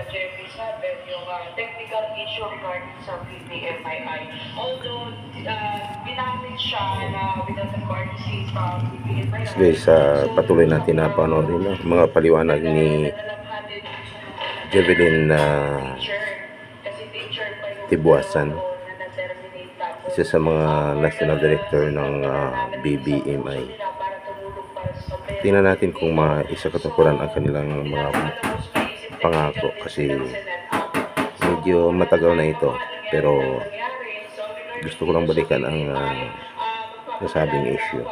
JP7, yung technical issue regarding sa BBMII. Although, ginamit siya na without the courtesy from BBMII. Guys, patuloy natin na panoorin mga paliwanag ni Jevelyn Tibuasan, isa sa mga national director ng BBMI. Tingnan natin kung maisa katukuran ang kanilang mga pangako, kasi medyo matagal na ito, pero gusto ko lang balikan ang nasabing issue.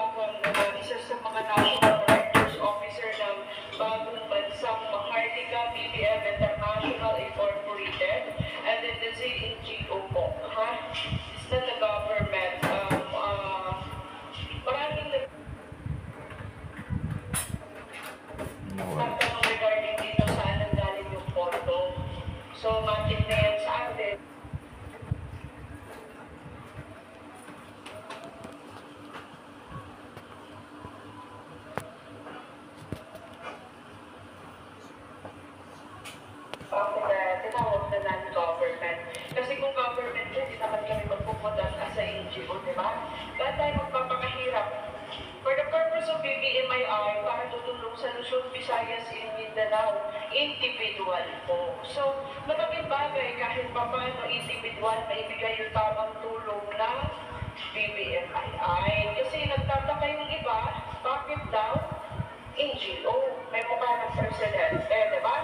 Regarding dito saan ang galing yung pondo. So, matik na yan sa atin. Tinawag na non-government. Kasi kung government yan, hindi naman kami magpupunta as a NGO, di ba? Dahil tayo magpapakahirap. For the purpose of BBMII, para tutulong sa Luzon, Visayas, in Mindanao, individual po. So, malaking bagay kahit pa paano individual maibigay yung tamang tulong ng BBMII. Kasi nagtataka yung iba, bakit daw NGO? May mukha ng presidente, di ba?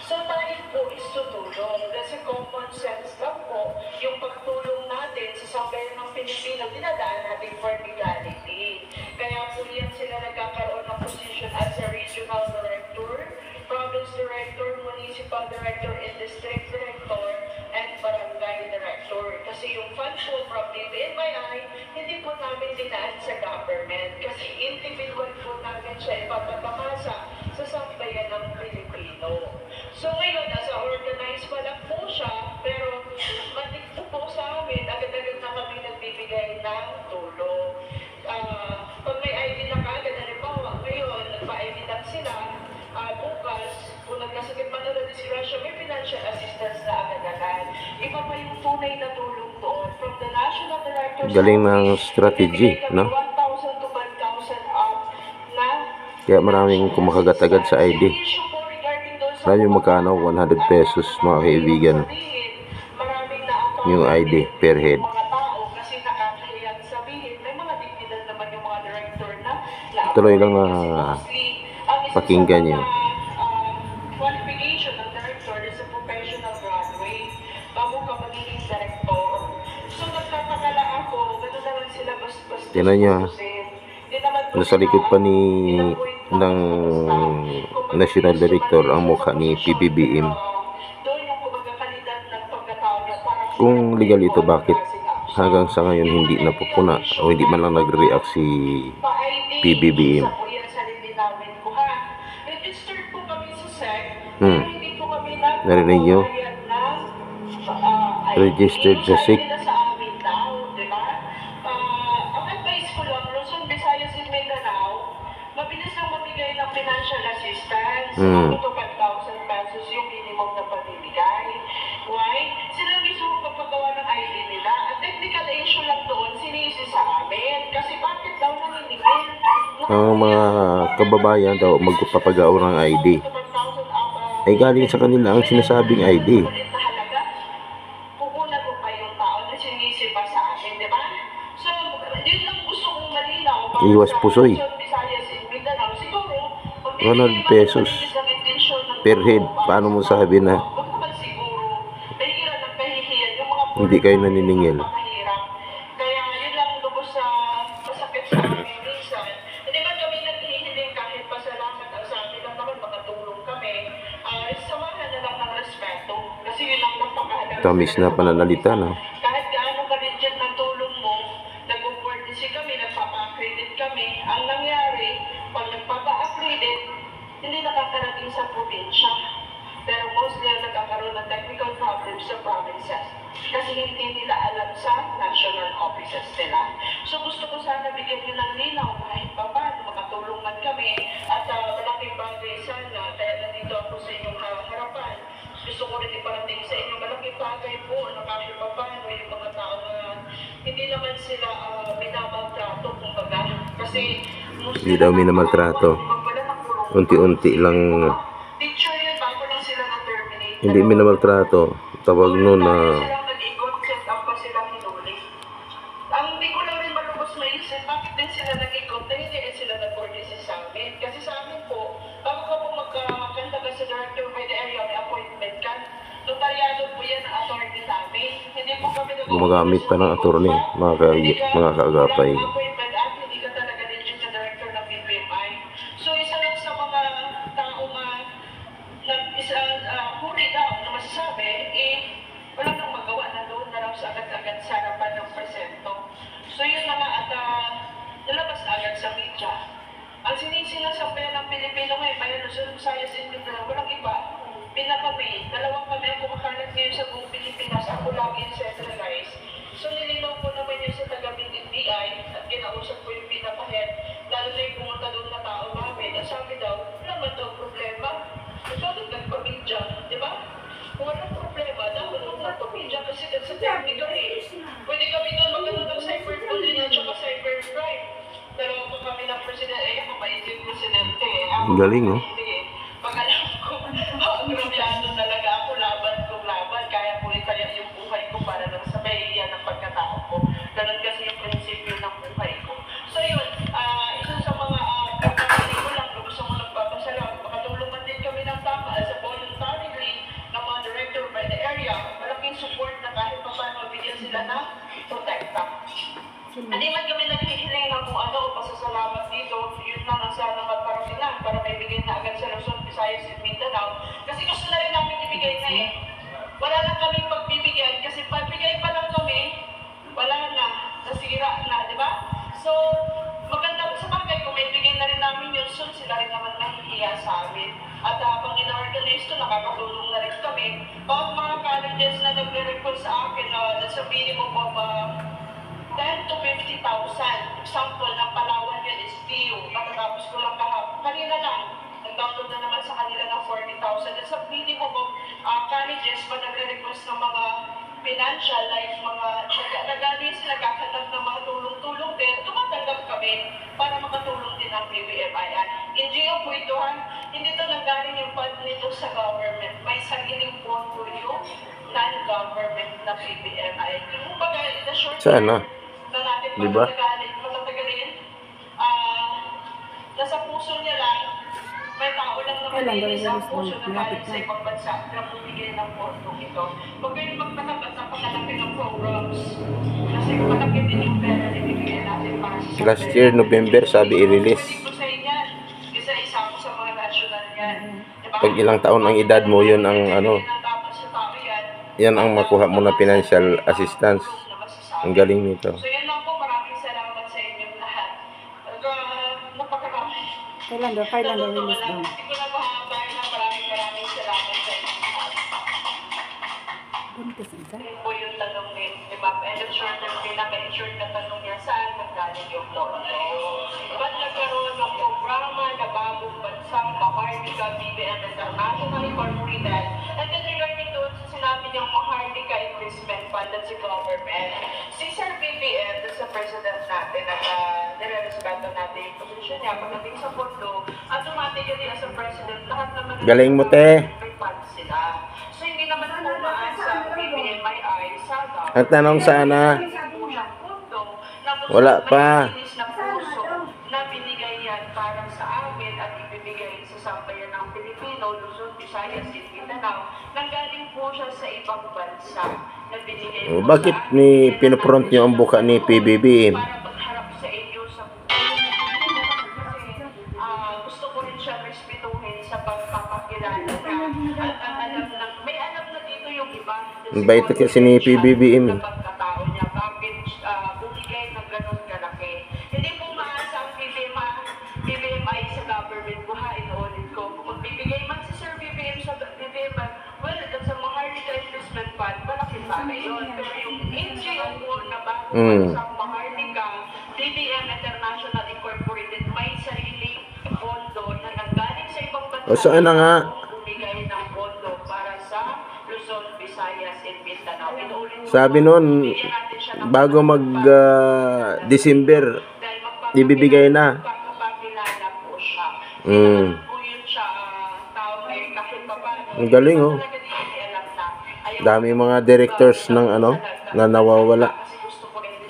So, tayo po is tutulong. Kasi common sense lang po yung pagtulong natin sa sambayan ng Pilipino, dinadaan natin for legality. Kaya po yan sila nagkakaroon ng position as a regional director, province director, municipal director, and district director, and barangay director. Kasi yung fund po from BBMII, hindi po namin dinaan sa government. Kasi individual po namin siya ipapapamasa sa sambayan ng Pilipino. So ngayon, nasa organized pa lang po siya, pero matikto po sa amin, agad-agad na kami nagbibigay ng tulong. Pag may ID na kagad, halimbawa, ngayon, nagpa-ID lang sila, bukas, kung nagkasakit pa na disgrasya, may financial assistance na agad-agad. Iba pa yung tunay na tulong doon. From the National Director, galing ng strategy, no? 1,000 to 5,000 up na. Kaya maraming kumakagat agad sa ID. Sabi magkano? 100 pesos, mga kaibigan, yung ID per head. Tuloy lang pakinggan nyo. Qualification ng director is a professional graduate bago ka magiging director. So nagtataka lang ako, gano'n na lang sila basta. Tinan nyo, nasa likod pa ng national director ang mukha ni PBBM. Kung legal ito, bakit hanggang sa ngayon hindi napupuna o hindi man lang nagre-react si PBBM? Narinig nyo? Registered sa SIC. Mabilis lang mamigay ng financial assistance. Up to 5,000 pesos yung minimum na pamimigay. Why? Sila mismo magpapagawa ng ID nila. At technical issue lang doon, sinisi sa amin. Kasi bakit daw naninigil? Ang mga kababayan daw magpapagawa ng ID. Ay galing sa kanila ang sinasabing ID. Pupunan mo pa yung tao na sinisi pa sa amin, di ba? So, yun lang gusto kong malinaw. Iwas pusoy. 100 pesos per head. Paano mo sabi na hindi kayo naniningil? Kaya yun lang lubos sa masakit sa amin minsan. Hindi ba kami naghihiling kahit pasalamat ang sa amin lang naman makatulong kami. Samahan na lang ng respeto. Kasi yun lang napakahalaga. Tamis na pananalita, no? Kahit gaano ka-rigid ng tulong mo, nag-courtesy kami, nagpapa-accredit kami. Ang nangyari, pag nagpapa-accredit, hindi nakakarating sa probinsya. Pero mostly nagkakaroon ng technical problems sa provinces. Kasi hindi nila alam sa national offices nila. So gusto ko sana bigyan nyo ng linaw kahit pa paano makatulong man kami. At malaking bagay sana, kaya nandito ako sa inyong harapan. Gusto ko sila minamaltrato, kumbaga. Kasi Hindi daw minamaltrato. Unti-unti lang. teacher yun, bago lang sila na-terminate. Hindi minamaltrato. Tawag nun na Sila nag-ikot, set up pa sila hinuli. Ang hindi ko lang rin malubos maisip, bakit din sila nag-ikot na hindi rin sila nag-courtesy sa amin? Kasi sa amin po, bago ka po magkakanta ka sa director by the area, may appointment ka. Notaryado po yan ang attorney namin. Hindi po kami gumagamit pa ng attorney, mga kaagapay. appointment at hindi ka talaga legit na director ng BPMI. So isa lang sa mga taong huli daw na masasabi, wala nang magawa na doon na raw sa agad-agad sa harapan ng presento. So yun na nga at nalabas na agad sa media. Ang sinisilasabayan ng Pilipino ngayon, may Luzon, Visayas, and Mindanao, walang iba. Pinakami, dalawang kami ang kumakalat ngayon sa buong Pilipinas, ako lagi centralized. So nilinaw ko naman yun sa taga-BPI at kinausap ko yung pinaka-head, lalo na yung pumunta doon na tao namin. At sabi daw, wala man daw problema. Ito doon nagpamidya, di ba? Kung walang problema, dapat doon nagpamidya kasi that's a technical eh. Pwede kami doon magano ng cyberbullying at saka cybercrime. Dalawa pa kami ng president, ako maitin presidente eh. Ang galing, oh. Pag alam ko, agrabyado talaga ako, laban kong laban, kaya ko itaya yung buhay ko para lang sa mahihiya ng pagkatao ko. Ganun kasi yung prinsipyo ng buhay ko. So yun, isa sa mga kapatid ko lang, gusto ko nagpapasalamat, makatulong man din kami ng tama as a voluntarily ng mga director by the area, malaking support na kahit pa paano bigyan sila ng protekta. Hindi man kami naghihiling ng kung ano o pasasalamat dito, yun lang ang sana magparapilan para may bigay na agad sa Luzon, Visayas, and Mindanao. Kasi gusto na rin namin ibigay na eh. Wala lang kaming pagbibigyan kasi pagbigay pa lang kami, wala na, nasira na, di ba? So, maganda sa bagay kung may bigay na rin namin yun, so sila rin naman nahihiya sa amin. At habang ina-organize to, nakakatulong na rin kami. Bawat mga colleges na nagre-request sa akin, nasa minimum of 10 to 50,000. Example ng Palawan yun is TU. Matatapos ko lang kanina lang. Nag-download na naman sa kanila ng 40,000. At sa minimum of colleges pa nagre-request ng mga financial, like mga nagalis, nagkakatanggap ng mga tulong-tulong din, tumatanggap kami para makatulong din ang BBMI. NGO po ito, hindi ito nanggaling yung fund nito sa government. May sariling pondo yung non-government na BBMI. Yung baga, in the short Sana. na natin Diba? patatagalin, nasa puso niya lang, may tao lang naman din isang puso na galing sa ibang bansa na bumigay ng pondo ito. Huwag kayong magtaka sa pagkalaki ng programs. Kasi malaki din yung pera na bibigyan natin para sa Last year, November, sabi i-release. Pwede ko sa inyo, isa-isa ako sa mga national yan. Diba? Pag ilang taon ang edad mo, yun ang ano, yan ang makuha mo na financial assistance. Ang galing nito. So yan lang po, maraming salamat sa inyong lahat. Napakaraming. Kailan daw release daw? Hindi ko na mahabay na maraming salamat sa inyong lahat. Buntis isa. Yun po yung tanong ni Ma'am. And I'm sure na pinaka-insured na tanong niya, saan nanggaling yung pondo? Ba't nagkaroon ng programa na bagong bansang Maharlika BBM International Incorporated? And then regarding doon sa sinabi niyang Maharlika Investment Fund at si government, si Sir BBM, sa president natin, at nire-respeto natin yung posisyon niya pagdating sa pondo, automatically as a president, lahat naman Galing mo, te. may fund sila. So hindi naman pumaan sa BBMI sa government. Ang tanong sana, wala pa. Na binigay yan para sa amin at ibibigay sa sambayan ng Pilipino, Luzon, Visayas, at Mindanao. Nanggaling po siya sa ibang bansa na binigay po Bakit sa ni pinopront nyo ang buka ni PBBM? para magharap sa inyo sa kasi gusto ko rin siya respetuhin sa pagpapakilala niya. At alam na, may alam na dito yung iba. Ang bait kasi ni PBBM. Pagkatao niya, bakit bumigay ng ganun kalaki. Hindi po maasa ang BBMI sa government. Buhain ulit ko. Kung bibigay man si Sir BBM sa BBMI, well, that's a Maharlika Investment Fund, malaki sana yun. Pero yung NGO po na bago sa Maharlika, BBM International Incorporated, may sariling pondo na nanggaling sa ibang bansa. O saan na nga? Bumigay ng pondo para sa Luzon, Visayas, Visayas in Mindanao. Inuulit ko Sabi po, noon, bigyan natin siya ng bago mag December, dahil ibibigay na. magpapakilala po siya. Mm. Po yun siya, tao ay kahit pa paano. Ang galing, oh. Talaga di niya alam na ayaw Dami mga directors ng ano, na nawawala. kasi gusto ko rin yung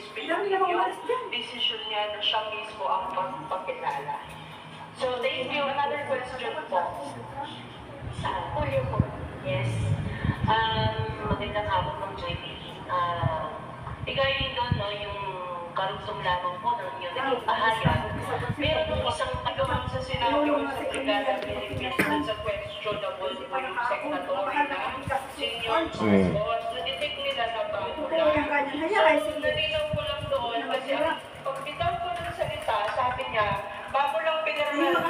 decision niya na siya mismo ang magpapakilala. So, thank you. Another question po. Julio po. Yes. Magandang hapon ng JP. Ikaw yung doon, no, yung karugtong lamang po ng inyong naging pahayag. Meron yung isang tagawang sa sinabi ko sa Brigada Philippines dun sa questionable po yung secretary na senior boss. Na-detect nila na bago lang. So, nalinaw ko lang doon kasi pag bitaw ko ng salita, sabi niya, bago lang pinaralan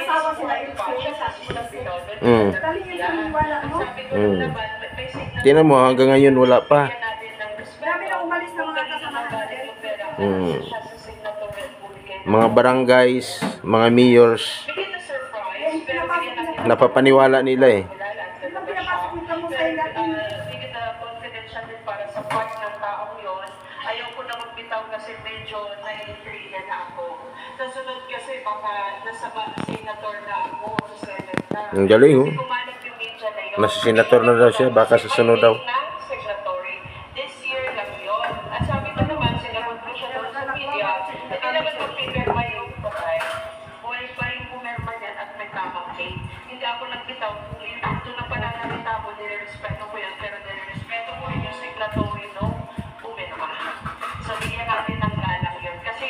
pa siya sa sulat bitaw. Sabi ko naman, may signal. Tingnan mo, hanggang ngayon wala pa. Grabe na umalis ng mga kasamahan. Mga barangays, mga mayors, napapaniwala nila eh. Yung pinapasok nito mo sa Latin. Confidential din para sa part ng taong yun. Ayaw ko na magbitaw kasi medyo na-intriga na ako. Kasunod kasi baka nasa senator na ako sa Senate na. Ang galing, oh. Kasi kumalat yung media na yun. Nasa senator na daw siya, baka sa sunod daw. Secretary. This year lang yun. At sabi ko naman, sinagot ko siya doon sa media, hindi naman mag-pirma yung patay. Buhay pa yung pumirma niyan at may tamang date. Hindi ako nagbitaw. Doon na pala nakita mo, nire-respeto ko yan, pero nire-respeto ko rin yung secretary, no? Pumirma. So, bigyan natin ng galang yun. Kasi,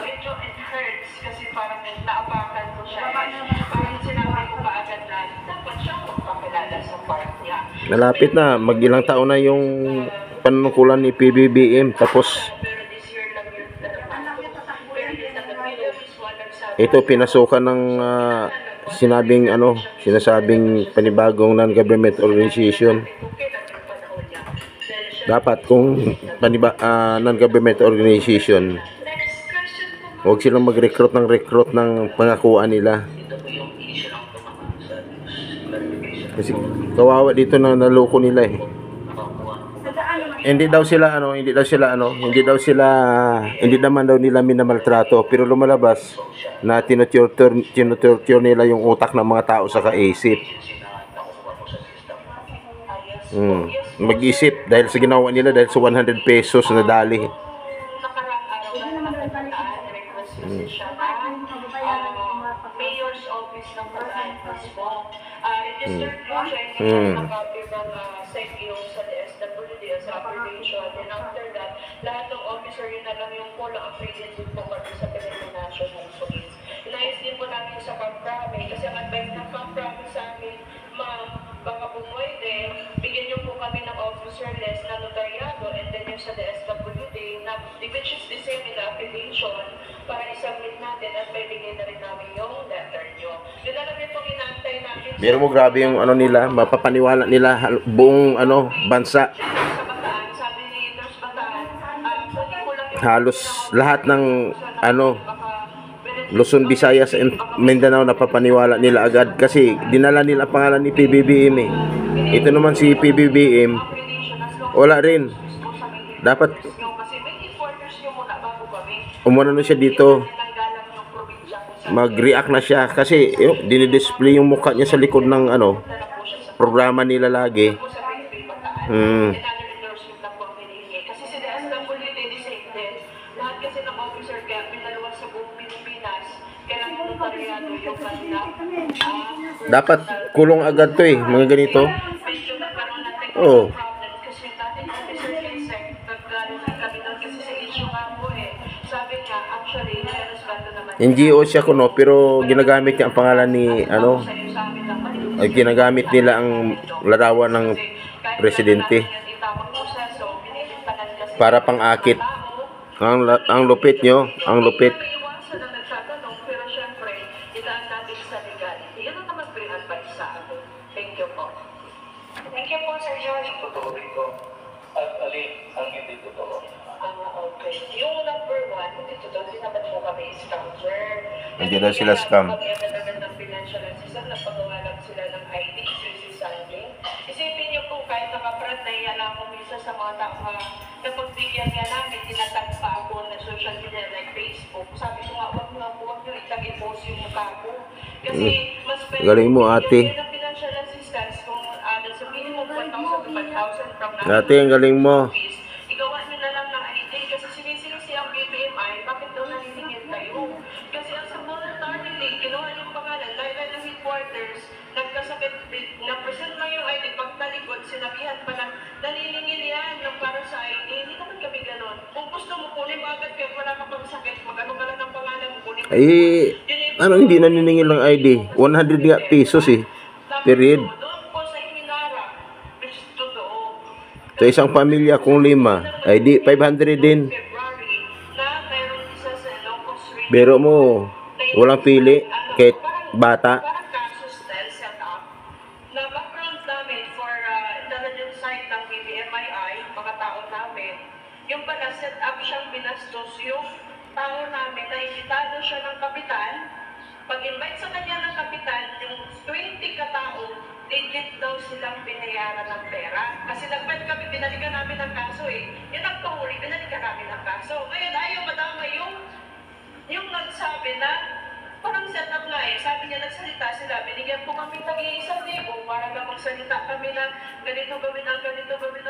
medyo it hurts kasi parang naapakan ko siya. Parang sinabi ko kaagad na dapat siya magpapilala sa part niya. Malapit na, mag-ilang taon na yung panungkulan ni PBBM. Tapos, Pero this year lang yun. Pero yung taga-video is one nagsabi. ito pinasukan ng sinasabing panibagong non-government organization. Dapat kung non-government organization, huwag silang mag-recruit ng pangakuan nila. Kasi kawawa dito na naloko nila eh. Hindi naman daw nila minamaltrato, pero lumalabas na tinutorture nila yung utak ng mga tao sa kaisip. Mag-isip dahil sa ginawa nila dahil sa 100 pesos na dali. Nakarang araw na natatandaan, request kasi siya na mayor's office ng Batangas po. Registered po siya, hindi siya nakabi ng SECIO sa DSWD as affiliation. And after that, lahat ng officer yun na lang yung polo affiliated po kami sa Philippine National Police. Inayos din po namin sa Camp Rame kasi ang advice ng Camp Rame sa amin, ma'am, baka po pwede, bigyan niyo po kami ng officer list na notaryado and then yung sa DSWD na which is the same in the affiliation para isubmit natin at may bigyan na rin namin yung letter niyo. Yun na lang din pong inaantay namin. Pero mo grabe yung nila, mapapaniwala nila buong bansa. Sa Bataan, sabi ni Nurse Bataan, pwede ko lang yung Halos lahat ng Luzon, Visayas, and Mindanao napapaniwala nila agad kasi dinala nila ang pangalan ni PBBM eh. Ito naman si PBBM, wala rin. Dapat kasi may informers nyo muna bago kami. umano na siya dito, Nanggalang yung probinsya kung saan mag-react na siya kasi dinidisplay yung mukha niya sa likod ng programa nila lagi. po sa PNP Bataan. Endorsement lang po ang hinihingi. Kasi si DSWD decided, lahat kasi ng officer kaya pinaluwas sa buong Pilipinas, kailangan notaryado yung kanilang Dapat kulong agad to eh, mga ganito. medyo nagkaroon ng Oo. technical problem kasi dating officer kasi nagkaroon ng kami doon kasi sa issue nga po eh. Sabi niya, actually, nire-respeto naman. NGO siya kuno pero ginagamit niya ang pangalan ni ay ginagamit nila ang larawan ng presidente para pang-akit. Ang lupit nyo, ang lupit. Pero syempre, itaan natin sa legality. Yun ang naman po yung advice sa akin. Thank you po. Thank you po, Sir George. Totoo dito. At alin ang hindi totoo. Okay. Yung number one, hindi totoo, hindi naman po kami scammer. Hindi daw sila scam. Kami ang ng financial assistance, nagpagawa lang sila ng ID, CC signing. Isipin niyo po, kahit naka-front bakit nahiya na ako minsan sa mga tao na pagbigyan nga namin, tinatag pa ako na social media like Facebook. Sabi ko nga, huwag nyo itag-i-post yung mukha ko. Kasi mas pwede Galing mo, ate. ng financial assistance kung sa minimum 1,000 to 5,000 from Ate, ang galing mo. office. Igawa nyo na lang ng ID kasi sinisingisi ang BBMI, bakit daw naniningil kayo? Kasi ang sa voluntarily, kinuha yung pangalan, dahil ng headquarters, nagkasakit, na-present mo yung ID, pagtalikod, sinabihan pa na, naniningil yan ng para sa ID, hindi naman kami ganon. Kung gusto mo, kunin mo agad kayo, wala ka pang sakit, mag-ano ka lang ang pangalan mo, kunin mo. Ay, ano hindi naniningil ng ID? 100 nga pesos eh. Period. Doon po sa Hinara, which is totoo. Sa isang pamilya kung 5, ay di 500 din. February, na mayroong isa sa Ilocos Region. Biro mo, walang pili, kahit bata. Parang kaso style set up na background namin for intelligence side ng BBMII, mga tao namin, yung pala set up siyang binastos yung tao namin na imbitado siya ng kapitan. Pag-invite sa kanya ng kapitan, yung 20 katao, legit daw silang binayaran ng pera. Kasi nag-bet kami, binalikan namin ng kaso eh. Yung nagpahuli, binalikan namin ng kaso. Ngayon, ayaw madama yung nagsabi na, parang set up nga eh. Sabi niya, nagsalita sila, binigyan po kami tag-1,000 para lang magsalita kami na ganito gawin ang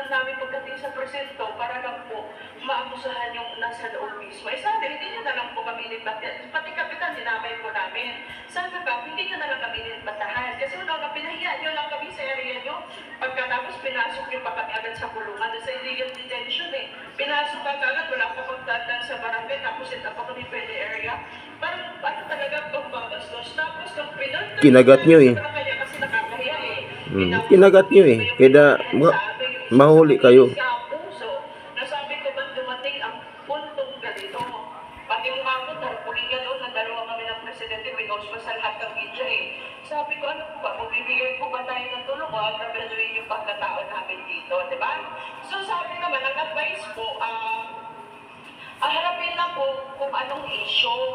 namin pagdating sa presento para lang po maabusahan yung nasa loob mismo. Eh sabi, hindi niya na lang po kami nilibatahan. Pati kapitan, dinamay po namin. Sabi ba, hindi niya na lang kami nilibatahan. Kasi wala pinahiya niyo lang kami sa area niyo. Pagkatapos pinasok niyo pa kami agad sa kulungan sa illegal detention eh. Pinasok ka agad, wala pa pagdatan sa barangay, tapos ito pa kami pwede area. Parang ano talaga pagbabastos. Tapos nung pinunta Kinagat niyo eh. kasi nakakahiya eh. Kinagat niyo eh. Kaya mahuli kayo. Nasabi ko ba dumating ang puntong ganito? Pati yung mga ko, tarpulin ka doon, nagdalawa kami ng presidente, winose pa sa lahat ng media eh. Sabi ko, ano po ba, magbibigay po ba tayo ng tulong o agagraduin yung pagkatao namin dito, di ba? So sabi naman, ang advice po, harapin na po kung anong issue.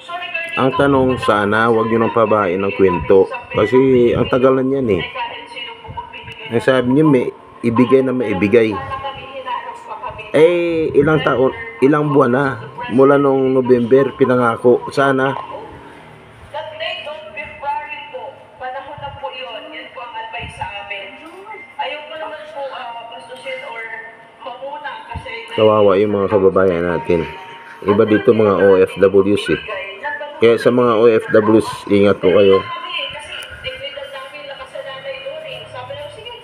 So, Ang tanong sana, wag nyo nang pabain ng kwento. Kasi ang tagal na yan eh. Ang sabi niyo, may ibigay na may ibigay. Eh, ilang taon, ilang buwan na. Mula nung November, pinangako. Sana, That date of February po, panahon na po yun. Yan po ang advice sa amin. Ayaw ko naman po bastusin or mamuna kasi kawawa yung mga kababayan natin. Iba dito mga OFWs eh. Kaya sa mga OFWs, ingat po kayo. kasi nagbidan namin nakasalalay doon eh. Sabi lang, sige,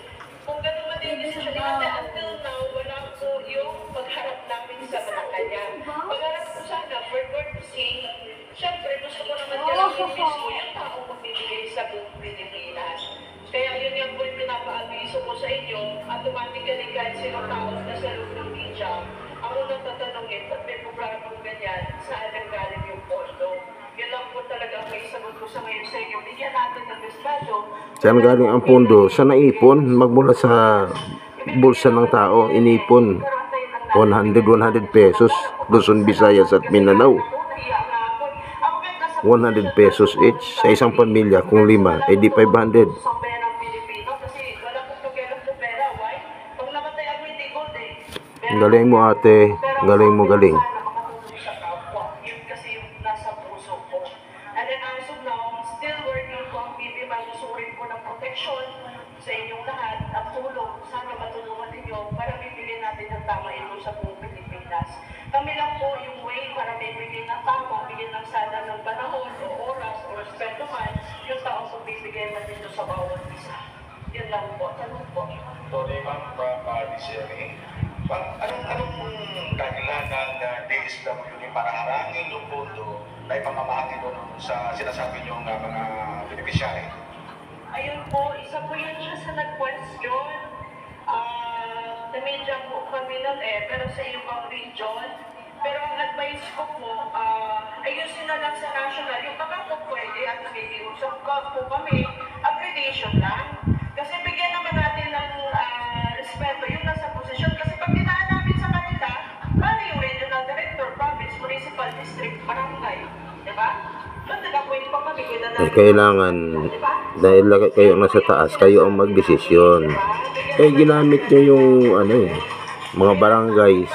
kung ganun matinis siya, until now, wala po yung pagharap namin sa Malacanang. Pagharap ko sana, for courtesy, syempre gusto ko naman gawin mismo yung taong magbibigay sa buong Pilipinas. Kaya yun yung po yung pinapa-aviso ko sa inyo, automatically kahit sino tao na sa loob ng media, ang unang tatanungin, pag may programang ganyan, saan nanggaling yung pondo? Yun lang po talaga ang may sagot ko sa ngayon sa inyo. Bigyan natin ng estado. Saan galing ang pondo? Sa naipon, magmula sa bulsa ng tao, inipon 100 pesos. Luzon, Visayas at Mindanao. 100 pesos each sa isang pamilya. Kung 5, eh di 500. Sa perang Pilipino kasi wala pong pakialam sa pera. Why? Pag namatay ako hindi gold eh. Galing mo ate. Galing mo, galing. Sa kapwa. Yun kasi yung nasa puso ko. And then as of now, still working ko ang PB. Masusurin ko ng protection sa inyong lahat at tulong. Sana matulungan ninyo para bibigyan natin ng tama ito sa buong Pilipinas. Kami lang po yung way para bibigyan ng tama, bigyan ng sana ng panahon o oras o respeto man yung taong bibigyan natin ito sa bawat isa. Yun lang po. Tanong po. Sorry ma'am, from DCRA. Anong dahilan ng DSWD para harangin yung pondo na ipamamahagi doon sa sinasabi niyong mga beneficiary? Ayun po, isa po yun siya sa nag-question. Na-media po kami nun pero sa ibang region. Pero ang advice ko po, ayusin na lang sa national. Yung baka po pwede at nag-iusap po kami, accreditation lang. Kasi bigyan naman natin ng respeto yung nasa posisyon. Kasi pag dinaan namin sa kanila, paano yung regional director, province, municipal, district, barangay? Diba? Doon nag-appoint pa kami. Eh, kailangan, dahil kayo nasa taas, kayo ang magdesisyon. Diba? Eh, ginamit nyo yung, ano eh, mga barangays,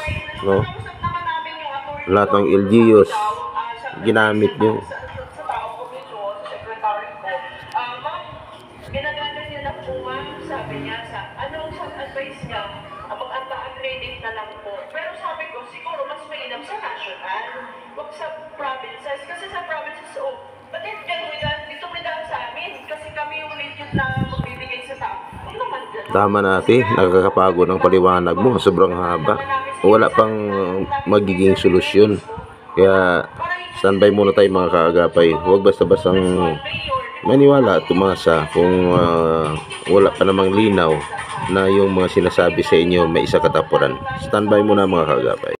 no? Lahat ng LGUs, ginamit nyo. Sa tao ko mismo, sa secretary ko, ma'am, ginagana niya na po, ma'am, sabi niya, anong advice niya, mag-update na lang po. Pero sabi ko, siguro mas mainam sa national, wag sa provinces, kasi sa provinces, ba't dito may daan sa amin, kasi kami yung legit na magbibigay sa tao. Ano naman dyan? Tama natin, nakakapagod ang paliwanag mo, sobrang haba. Wala pang magiging solusyon. Kaya standby muna tayo mga kaagapay. Huwag basta-bastang maniwala at tumasa kung wala pa namang linaw na yung mga sinasabi sa inyo may isa katapuran. Standby muna mga kaagapay.